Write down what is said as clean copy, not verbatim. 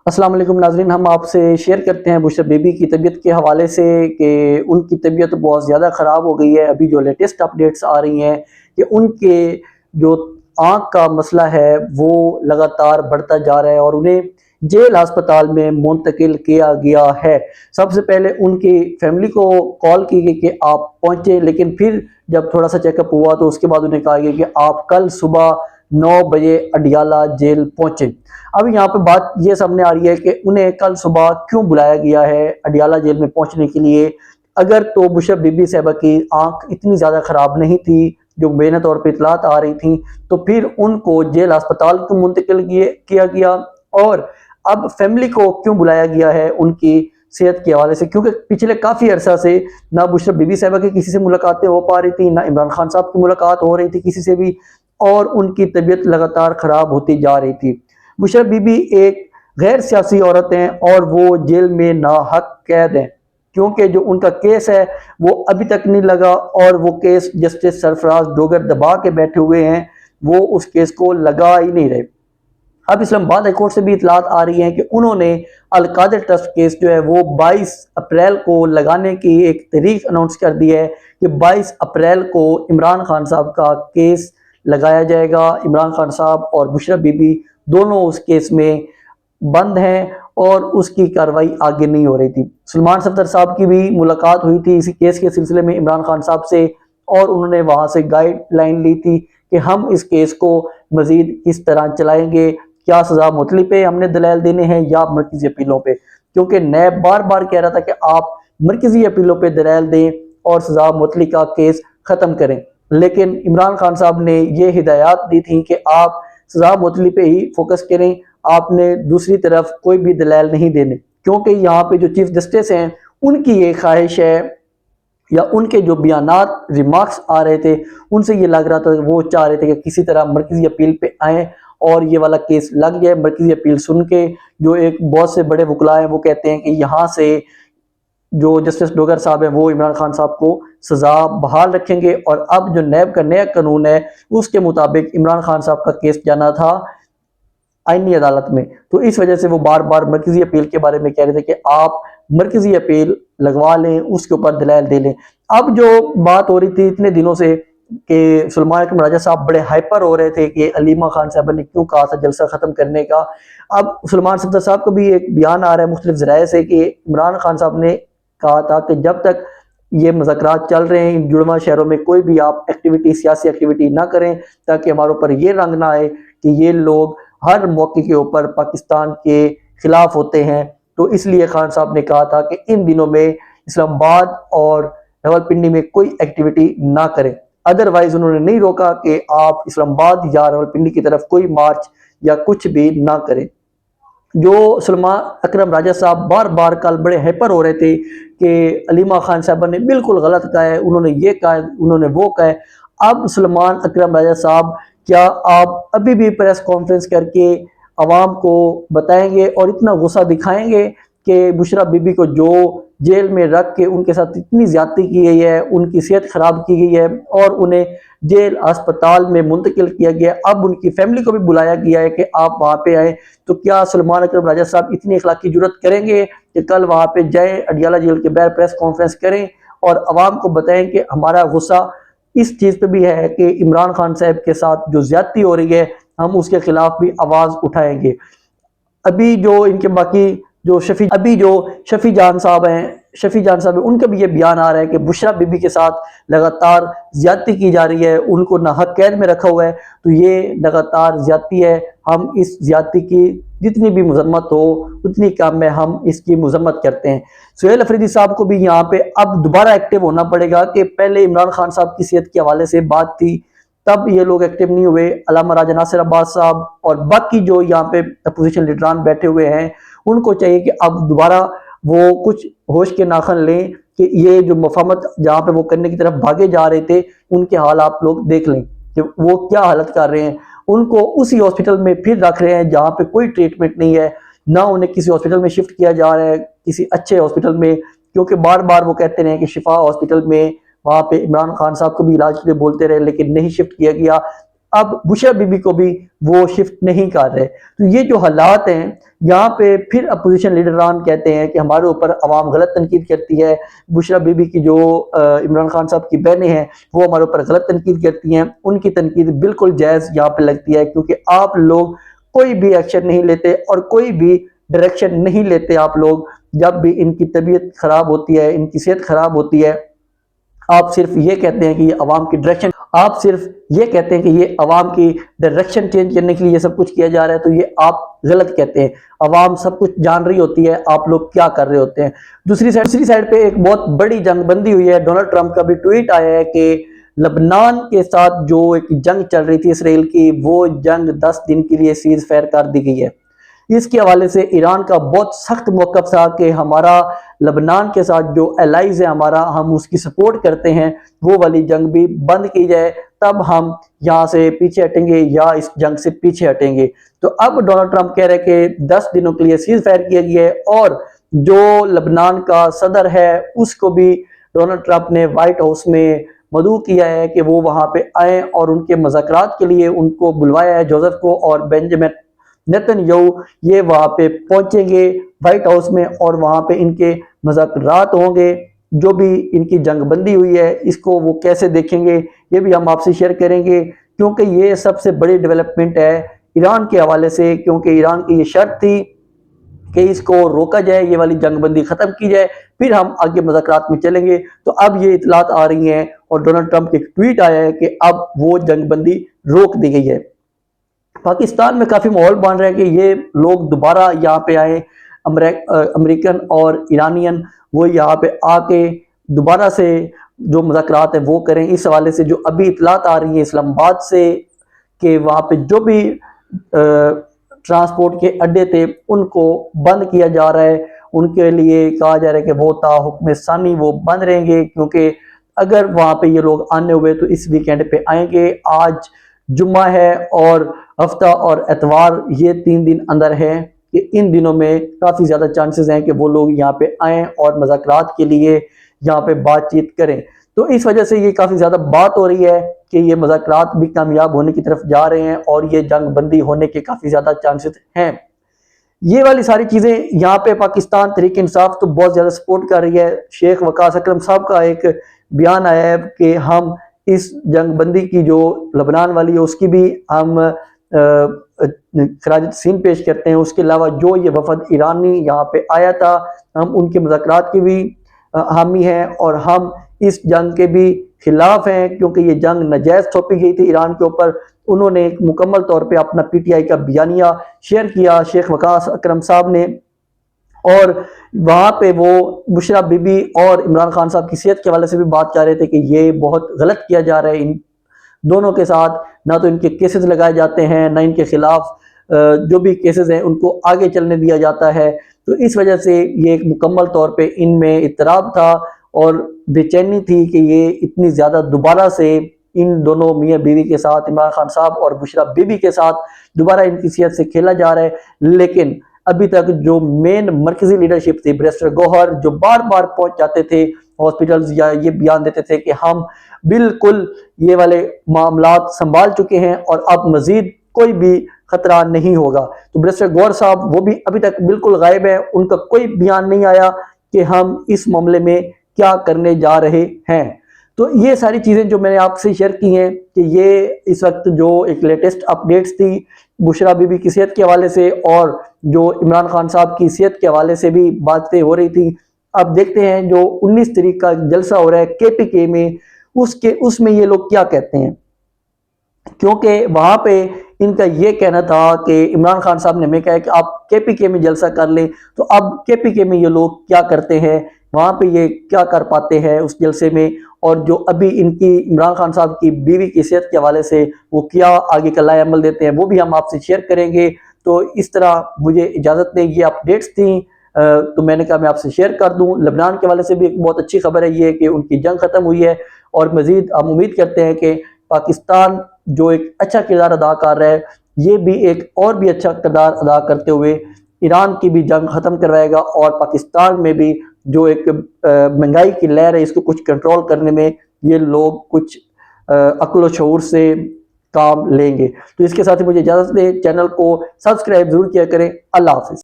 السلام علیکم ناظرین، ہم آپ سے شیئر کرتے ہیں بشریٰ بی بی کی طبیعت کے حوالے سے کہ ان کی طبیعت بہت زیادہ خراب ہو گئی ہے۔ ابھی جو لیٹسٹ اپڈیٹس آ رہی ہیں کہ ان کے جو آنکھ کا مسئلہ ہے وہ لگاتار بڑھتا جا رہا ہے اور انہیں جیل ہسپتال میں منتقل کیا گیا ہے۔ سب سے پہلے ان کی فیملی کو کال کی گئی کہ آپ پہنچے، لیکن پھر جب تھوڑا سا چیک اپ ہوا تو اس کے بعد انہیں کہا گیا کہ آپ کل صبح 9 بجے اڈیالہ جیل پہنچے۔ اب یہاں پہ بات یہ سامنے آ رہی ہے کہ انہیں کل صبح کیوں بلایا گیا ہے اڈیالہ جیل میں پہنچنے کے لیے، اگر تو بشریٰ بی بی صاحبہ کی آنکھ اتنی زیادہ خراب نہیں تھی جو مبینہ طور پہ اطلاعات آ رہی تھیں، تو پھر ان کو جیل ہسپتال کیوں منتقل کیا گیا، اور اب فیملی کو کیوں بلایا گیا ہے ان کی صحت کے حوالے سے، کیونکہ پچھلے کافی عرصہ سے نہ بشریٰ بی بی صاحبہ کی کسی سے ملاقاتیں ہو پا رہی تھی، نہ عمران خان صاحب کی ملاقات ہو رہی تھی کسی سے بھی، اور ان کی طبیعت لگاتار خراب ہوتی جا رہی تھی۔ بشریٰ بی بی ایک غیر سیاسی عورت ہیں اور وہ جیل میں ناحق قید ہیں، کیونکہ جو ان کا کیس ہے وہ ابھی تک نہیں لگا، اور وہ کیس جسٹس سرفراز ڈوگر دبا کے بیٹھے ہوئے ہیں، وہ اس کیس کو لگا ہی نہیں رہے۔ اب اسلام آباد ہائی کورٹ سے بھی اطلاعات آ رہی ہیں کہ انہوں نے القادر ٹرسٹ کیس جو ہے وہ 22 اپریل کو لگانے کی ایک تاریخ اناؤنس کر دی ہے کہ 22 اپریل کو عمران خان صاحب کا کیس لگایا جائے گا۔ عمران خان صاحب اور بشریٰ بی بی دونوں اس کیس میں بند ہیں اور اس کی کارروائی آگے نہیں ہو رہی تھی۔ سلمان صفدر صاحب کی بھی ملاقات ہوئی تھی اسی کیس کے سلسلے میں عمران خان صاحب سے، اور انہوں نے وہاں سے گائیڈ لائن لی تھی کہ ہم اس کیس کو مزید کس طرح چلائیں گے، کیا سزا معطلی پہ ہم نے دلائل دینے ہیں یا مرکزی اپیلوں پہ، کیونکہ نیب بار بار کہہ رہا تھا کہ آپ مرکزی اپیلوں پہ دلائل دیں اور سزا معطلی کا کیس ختم کریں، لیکن عمران خان صاحب نے یہ ہدایات دی تھی کہ آپ سزا معطلی پہ ہی فوکس کریں، آپ نے دوسری طرف کوئی بھی دلائل نہیں دینے، کیونکہ یہاں پہ جو چیف جسٹس ہیں ان کی یہ خواہش ہے، یا ان کے جو بیانات ریمارکس آ رہے تھے ان سے یہ لگ رہا تھا کہ وہ چاہ رہے تھے کہ کسی طرح مرکزی اپیل پہ آئیں اور یہ والا کیس لگ جائے۔ مرکزی اپیل سن کے جو ایک بہت سے بڑے وکلاء ہیں وہ کہتے ہیں کہ یہاں سے جو جسٹس ڈوگر صاحب ہیں وہ عمران خان صاحب کو سزا بحال رکھیں گے، اور اب جو نیب کا نیا قانون ہے اس کے مطابق عمران خان صاحب کا کیس جانا تھا آئینی عدالت میں، تو اس وجہ سے وہ بار بار مرکزی اپیل کے بارے میں کہہ رہے تھے کہ آپ مرکزی اپیل لگوا لیں، اس کے اوپر دلائل دے لیں۔ اب جو بات ہو رہی تھی اتنے دنوں سے کہ سلمان اکرم راجہ صاحب بڑے ہائپر ہو رہے تھے کہ علیمہ خان صاحب نے کیوں کہا تھا جلسہ ختم کرنے کا، اب سلمان صفدر صاحب کو بھی ایک بیان آ رہا ہے مختلف ذرائع سے کہ عمران خان صاحب نے کہا تھا کہ جب تک یہ مذاکرات چل رہے ہیں ان جڑواں شہروں میں کوئی بھی آپ ایکٹیویٹی سیاسی ایکٹیویٹی نہ کریں، تاکہ ہمارے اوپر یہ رنگ نہ آئے کہ یہ لوگ ہر موقع کے اوپر پاکستان کے خلاف ہوتے ہیں۔ تو اس لیے خان صاحب نے کہا تھا کہ ان دنوں میں اسلام آباد اور راولپنڈی میں کوئی ایکٹیویٹی نہ کریں، ادروائز انہوں نے نہیں روکا کہ آپ اسلام آباد یا راولپنڈی کی طرف کوئی مارچ یا کچھ بھی نہ کریں۔ جو سلمان اکرم راجہ صاحب بار بار کل بڑے ہیپر ہو رہے تھے کہ علیمہ خان صاحبہ نے بالکل غلط کہا ہے، انہوں نے یہ کہا ہے، انہوں نے وہ کہا ہے، اب سلمان اکرم راجہ صاحب کیا آپ ابھی بھی پریس کانفرنس کر کے عوام کو بتائیں گے اور اتنا غصہ دکھائیں گے کہ بشریٰ بی بی کو جو جیل میں رکھ کے ان کے ساتھ اتنی زیادتی کی گئی ہے، ان کی صحت خراب کی گئی ہے اور انہیں جیل ہسپتال میں منتقل کیا گیا، اب ان کی فیملی کو بھی بلایا گیا ہے کہ آپ وہاں پہ آئیں، تو کیا سلمان اکرم راجہ صاحب اتنی اخلاقی جرات کریں گے کہ کل وہاں پہ جائیں، اڈیالہ جیل کے باہر پریس کانفرنس کریں اور عوام کو بتائیں کہ ہمارا غصہ اس چیز پہ بھی ہے کہ عمران خان صاحب کے ساتھ جو زیادتی ہو رہی ہے ہم اس کے خلاف بھی آواز اٹھائیں گے۔ ابھی جو ان کے باقی جو شفیع جان صاحب ہیں ان کا بھی یہ بیان آ رہا ہے کہ بشریٰ بی بی کے ساتھ لگاتار زیادتی کی جا رہی ہے، ان کو ناحق قید میں رکھا ہوا ہے، تو یہ لگاتار زیادتی ہے، ہم اس زیادتی کی جتنی بھی مذمت ہو اتنی کم ہے، ہم اس کی مذمت کرتے ہیں۔ سہیل افریدی صاحب کو بھی یہاں پہ اب دوبارہ ایکٹیو ہونا پڑے گا کہ پہلے عمران خان صاحب کی صحت کے حوالے سے بات تھی تب یہ لوگ ایکٹیو نہیں ہوئے، علامہ راجہ ناصر عباس صاحب اور باقی جو یہاں پہ اپوزیشن لیڈران بیٹھے ہوئے ہیں ان کو چاہیے کہ اب دوبارہ وہ کچھ ہوش کے ناخن لیں کہ یہ جو مفاہمت جہاں پہ وہ کرنے کی طرف بھاگے جا رہے تھے ان کے حال آپ لوگ دیکھ لیں کہ وہ کیا حالت کر رہے ہیں، ان کو اسی ہاسپٹل میں پھر رکھ رہے ہیں جہاں پہ کوئی ٹریٹمنٹ نہیں ہے، نہ انہیں کسی ہاسپٹل میں شفٹ کیا جا رہا ہے کسی اچھے ہاسپٹل میں، کیونکہ بار بار وہ کہتے رہے کہ شفا ہاسپٹل میں وہاں پہ عمران خان صاحب کو بھی علاج کے لیے بولتے رہے لیکن نہیں شفٹ کیا گیا۔ اب بشرا بی بی کو بھی وہ شفٹ نہیں کر رہے. تو یہ جو حالات ہیں یہاں پہ پھر اپوزیشن لیڈران کہتے ہیں کہ ہمارے اوپر عوام غلط تنقید کرتی ہے. بشرا بی بی کی جو عمران خان صاحب کی بہنیں ہیں وہ ہمارے اوپر غلط تنقید کرتی ہیں. ان کی تنقید بالکل جائز یہاں پہ لگتی ہے کیونکہ آپ لوگ کوئی بھی ایکشن نہیں لیتے اور کوئی بھی ڈائریکشن نہیں لیتے. آپ لوگ جب بھی ان کی طبیعت خراب ہوتی ہے, ان کی صحت خراب ہوتی ہے, آپ صرف یہ کہتے ہیں کہ یہ عوام کی ڈائریکشن, آپ صرف یہ کہتے ہیں کہ یہ عوام کی ڈائریکشن چینج کرنے کے لیے یہ سب کچھ کیا جا رہا ہے. تو یہ آپ غلط کہتے ہیں. عوام سب کچھ جان رہی ہوتی ہے آپ لوگ کیا کر رہے ہوتے ہیں. دوسری سائڈ پہ ایک بہت بڑی جنگ بندی ہوئی ہے. ڈونلڈ ٹرمپ کا بھی ٹویٹ آیا ہے کہ لبنان کے ساتھ جو ایک جنگ چل رہی تھی اسرائیل کی, وہ جنگ 10 دن کے لیے سیز فائر کر دی گئی ہے. اس کے حوالے سے ایران کا بہت سخت موقف تھا کہ ہمارا لبنان کے ساتھ جو الائز ہے ہمارا, ہم اس کی سپورٹ کرتے ہیں, وہ والی جنگ بھی بند کی جائے, تب ہم یہاں سے پیچھے ہٹیں گے یا اس جنگ سے پیچھے ہٹیں گے. تو اب ڈونلڈ ٹرمپ کہہ رہے کہ 10 دنوں کے لیے سیز فائر کیا گیا ہے, اور جو لبنان کا صدر ہے اس کو بھی ڈونلڈ ٹرمپ نے وائٹ ہاؤس میں مدعو کیا ہے کہ وہ وہاں پہ آئیں اور ان کے مذاکرات کے لیے ان کو بلوایا ہے, جوزف کو اور بنجامن نیتن یاہو. یہ وہاں پہ پہنچیں گے وائٹ ہاؤس میں اور وہاں پہ ان کے مذاکرات ہوں گے. جو بھی ان کی جنگ بندی ہوئی ہے اس کو وہ کیسے دیکھیں گے یہ بھی ہم آپ سے شیئر کریں گے, کیونکہ یہ سب سے بڑی ڈیولپمنٹ ہے ایران کے حوالے سے. کیونکہ ایران کی یہ شرط تھی کہ اس کو روکا جائے, یہ والی جنگ بندی ختم کی جائے, پھر ہم آگے مذاکرات میں چلیں گے. تو اب یہ اطلاعات آ رہی ہیں اور ڈونلڈ ٹرمپ کے ایک ٹویٹ آیا ہے کہ اب وہ جنگ بندی روک دی گئی ہے. پاکستان میں کافی ماحول بن رہا ہے کہ یہ لوگ دوبارہ یہاں پہ آئے, امریکن اور ایرانین وہ یہاں پہ آ کے دوبارہ سے جو مذاکرات ہیں وہ کریں. اس حوالے سے جو ابھی اطلاعات آ رہی ہیں اسلام آباد سے کہ وہاں پہ جو بھی ٹرانسپورٹ کے اڈے تھے ان کو بند کیا جا رہا ہے. ان کے لیے کہا جا رہا ہے کہ وہ تا حکم ثانی وہ بند رہیں گے, کیونکہ اگر وہاں پہ یہ لوگ آنے ہوئے تو اس ویکینڈ پہ آئیں گے. آج جمعہ ہے اور ہفتہ اور اتوار یہ 3 دن اندر ہے کہ ان دنوں میں کافی زیادہ چانسز ہیں کہ وہ لوگ یہاں پہ آئیں اور مذاکرات کے لیے یہاں پہ بات چیت کریں. تو اس وجہ سے یہ کافی زیادہ بات ہو رہی ہے کہ یہ مذاکرات بھی کامیاب ہونے کی طرف جا رہے ہیں اور یہ جنگ بندی ہونے کے کافی زیادہ چانسز ہیں. یہ والی ساری چیزیں یہاں پہ پاکستان تحریک انصاف تو بہت زیادہ سپورٹ کر رہی ہے. شیخ وقاص اکرم صاحب کا ایک بیان آیا ہے کہ ہم اس جنگ بندی کی جو لبنان والی ہے اس کی بھی ہم خراج تحسین پیش کرتے ہیں. اس کے علاوہ جو یہ وفد ایرانی یہاں پہ آیا تھا ہم ان کے مذاکرات کی بھی حامی ہیں اور ہم اس جنگ کے بھی خلاف ہیں, کیونکہ یہ جنگ ناجائز تھوپی گئی تھی ایران کے اوپر. انہوں نے ایک مکمل طور پہ اپنا پی ٹی آئی کا بیانیہ شیئر کیا شیخ وقاص اکرم صاحب نے, اور وہاں پہ وہ بشرا بی بی اور عمران خان صاحب کی صحت کے حوالے سے بھی بات کر رہے تھے کہ یہ بہت غلط کیا جا رہا ہے ان دونوں کے ساتھ. نہ تو ان کے کیسز لگائے جاتے ہیں, نہ ان کے خلاف جو بھی کیسز ہیں ان کو آگے چلنے دیا جاتا ہے. تو اس وجہ سے یہ ایک مکمل طور پہ ان میں اضطراب تھا اور بے چینی تھی کہ یہ اتنی زیادہ دوبارہ سے ان دونوں میاں بیوی کے ساتھ عمران خان صاحب اور بشرا بی بی کے ساتھ دوبارہ ان کی صحت سے کھیلا جا رہا ہے. لیکن ابھی تک جو مین مرکزی لیڈرشپ تھی, بیرسٹر گوہر, جو بار بار پہنچ جاتے تھے ہاسپٹلز یا یہ بیان دیتے تھے کہ ہم بالکل یہ والے معاملات سنبھال چکے ہیں اور اب مزید کوئی بھی خطرہ نہیں ہوگا. تو بیرسٹر گوہر صاحب وہ بھی ابھی تک بالکل غائب ہیں, ان کا کوئی بیان نہیں آیا کہ ہم اس معاملے میں کیا کرنے جا رہے ہیں. تو یہ ساری چیزیں جو میں نے آپ سے شیئر کی ہیں کہ یہ اس وقت جو ایک لیٹسٹ اپڈیٹس تھی بشرا بی بی کی صحت کے حوالے سے اور جو عمران خان صاحب کی صحت کے حوالے سے بھی باتیں ہو رہی تھی. اب دیکھتے ہیں جو 19 تاریخ کا جلسہ ہو رہا ہے کے پی کے میں, اس میں یہ لوگ کیا کہتے ہیں, کیونکہ وہاں پہ ان کا یہ کہنا تھا کہ عمران خان صاحب نے ہمیں کہا کہ آپ کے پی کے میں جلسہ کر لیں. تو اب کے پی کے میں یہ لوگ کیا کرتے ہیں, وہاں پہ یہ کیا کر پاتے ہیں اس جلسے میں, اور جو ابھی ان کی عمران خان صاحب کی بیوی کی صحت کے حوالے سے وہ کیا آگے کا لائے عمل دیتے ہیں, وہ بھی ہم آپ سے شیئر کریں گے. تو اس طرح مجھے اجازت دیں, یہ اپڈیٹس تھیں تو میں نے کہا میں آپ سے شیئر کر دوں. لبنان کے حوالے سے بھی ایک بہت اچھی خبر ہے یہ کہ ان کی جنگ ختم ہوئی ہے, اور مزید ہم امید کرتے ہیں کہ پاکستان جو ایک اچھا کردار ادا کر رہا ہے یہ بھی ایک اور بھی اچھا کردار ادا کرتے ہوئے ایران کی بھی جنگ ختم کروائے گا, اور پاکستان میں بھی جو ایک مہنگائی کی لہر ہے اس کو کچھ کنٹرول کرنے میں یہ لوگ کچھ عقل و شعور سے کام لیں گے۔ تو اس کے ساتھ ہی مجھے اجازت دیں، چینل کو سبسکرائب ضرور کیا کریں۔ اللہ حافظ۔